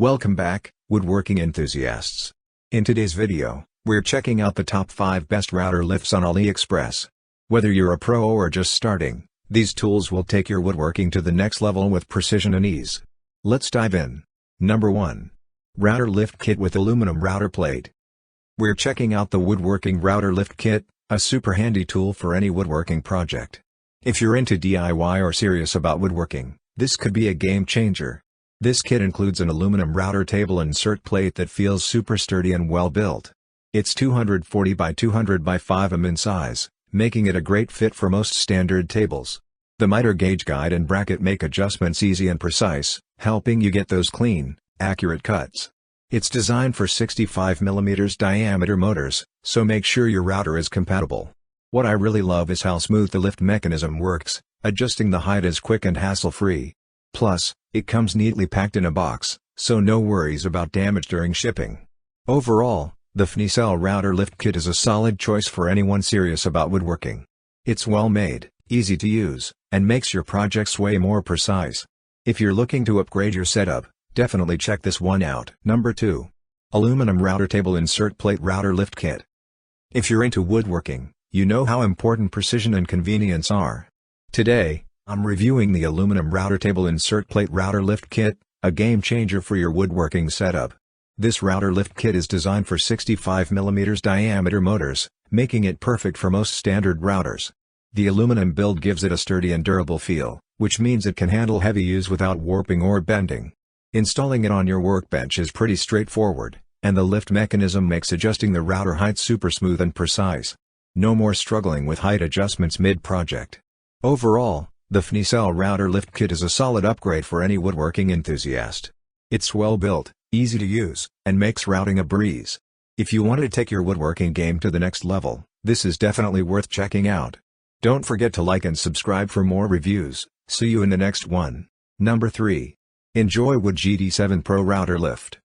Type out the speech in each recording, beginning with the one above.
Welcome back, woodworking enthusiasts. In today's video, we're checking out the top 5 best router lifts on AliExpress. Whether you're a pro or just starting, these tools will take your woodworking to the next level with precision and ease. Let's dive in. Number 1. Router Lift Kit with Aluminum Router Plate. We're checking out the Woodworking Router Lift Kit, a super handy tool for any woodworking project. If you're into DIY or serious about woodworking, this could be a game changer. This kit includes an aluminum router table insert plate that feels super sturdy and well built. It's 240 by 200 by 5 mm in size, making it a great fit for most standard tables. The miter gauge guide and bracket make adjustments easy and precise, helping you get those clean, accurate cuts. It's designed for 65 mm diameter motors, so make sure your router is compatible. What I really love is how smooth the lift mechanism works, adjusting the height is quick and hassle-free. Plus, it comes neatly packed in a box, so no worries about damage during shipping. Overall, the Fnicell Router Lift Kit is a solid choice for anyone serious about woodworking. It's well made, easy to use, and makes your projects way more precise. If you're looking to upgrade your setup, definitely check this one out. Number 2. Aluminum Router Table Insert Plate Router Lift Kit. If you're into woodworking, you know how important precision and convenience are. Today, I'm reviewing the Aluminum Router Table Insert Plate Router Lift Kit, a game changer for your woodworking setup. This router lift kit is designed for 65 mm diameter motors, making it perfect for most standard routers. The aluminum build gives it a sturdy and durable feel, which means it can handle heavy use without warping or bending. Installing it on your workbench is pretty straightforward, and the lift mechanism makes adjusting the router height super smooth and precise. No more struggling with height adjustments mid-project. Overall, the Fnicell Router Lift Kit is a solid upgrade for any woodworking enthusiast. It's well built, easy to use, and makes routing a breeze. If you want to take your woodworking game to the next level, this is definitely worth checking out. Don't forget to like and subscribe for more reviews. See you in the next one. Number 3. ENJOYWOOD GD7 Pro Router Lift.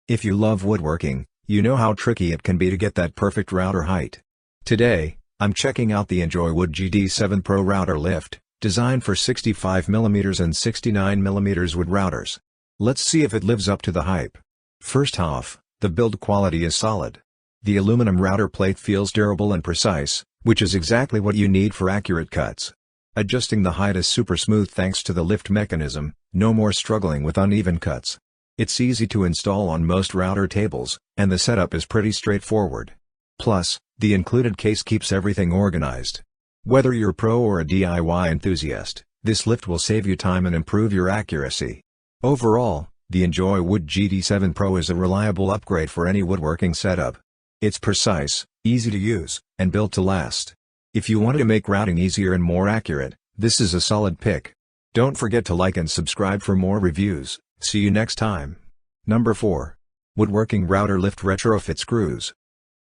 If you love woodworking, you know how tricky it can be to get that perfect router height. Today, I'm checking out the ENJOYWOOD GD7 Pro Router Lift, designed for 65 mm and 69 mm wood routers. Let's see if it lives up to the hype. First off, the build quality is solid. The aluminum router plate feels durable and precise, which is exactly what you need for accurate cuts. Adjusting the height is super smooth thanks to the lift mechanism, no more struggling with uneven cuts. It's easy to install on most router tables, and the setup is pretty straightforward. Plus, the included case keeps everything organized. Whether you're a pro or a DIY enthusiast, this lift will save you time and improve your accuracy. Overall, the ENJOYWOOD GD7 Pro is a reliable upgrade for any woodworking setup. It's precise, easy to use, and built to last. If you want to make routing easier and more accurate, this is a solid pick. Don't forget to like and subscribe for more reviews. See you next time. Number 4. Woodworking Router Lift Retrofit Screws.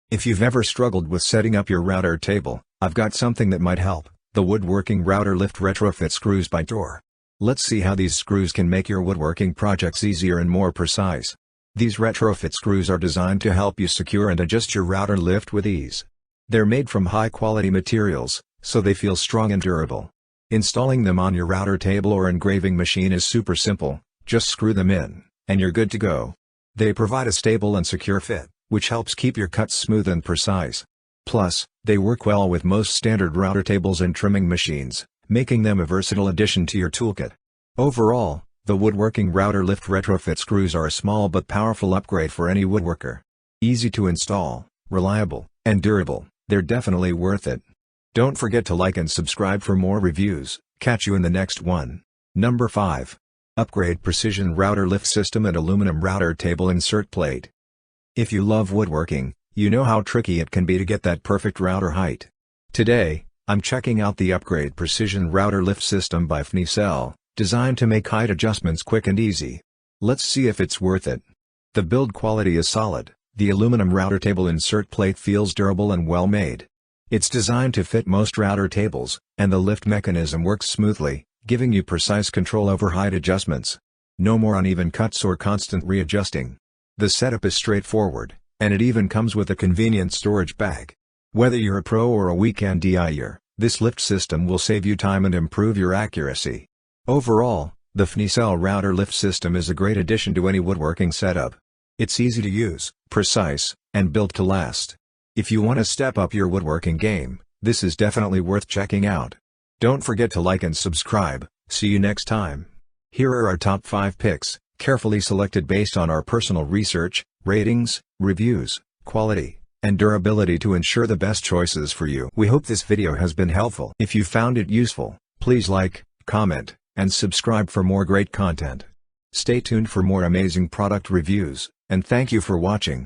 If you've ever struggled with setting up your router table, I've got something that might help: the Woodworking Router Lift Retrofit Screws by Door. Let's see how these screws can make your woodworking projects easier and more precise. These retrofit screws are designed to help you secure and adjust your router lift with ease. They're made from high-quality materials, so they feel strong and durable. Installing them on your router table or engraving machine is super simple. Just screw them in, and you're good to go. They provide a stable and secure fit, which helps keep your cuts smooth and precise. Plus, they work well with most standard router tables and trimming machines, making them a versatile addition to your toolkit. Overall, the Woodworking Router Lift Retrofit Screws are a small but powerful upgrade for any woodworker. Easy to install, reliable, and durable, they're definitely worth it. Don't forget to like and subscribe for more reviews. Catch you in the next one. Number 5. Upgrade Precision Router Lift System and Aluminum Router Table Insert Plate. If you love woodworking, you know how tricky it can be to get that perfect router height. Today, I'm checking out the Upgrade Precision Router Lift System by Fnicell, designed to make height adjustments quick and easy. Let's see if it's worth it. The build quality is solid. The aluminum router table insert plate feels durable and well made. It's designed to fit most router tables, and the lift mechanism works smoothly, giving you precise control over height adjustments. No more uneven cuts or constant readjusting. The setup is straightforward, and it even comes with a convenient storage bag. Whether you're a pro or a weekend DIYer, this lift system will save you time and improve your accuracy. Overall, The FniCell router lift system is a great addition to any woodworking setup. It's easy to use, precise, and built to last. If you want to step up your woodworking game, this is definitely worth checking out. Don't forget to like and subscribe. See you next time. Here are our top 5 picks, carefully selected based on our personal research, ratings, reviews, quality, and durability to ensure the best choices for you. We hope this video has been helpful. If you found it useful, please like, comment, and subscribe for more great content. Stay tuned for more amazing product reviews, and thank you for watching.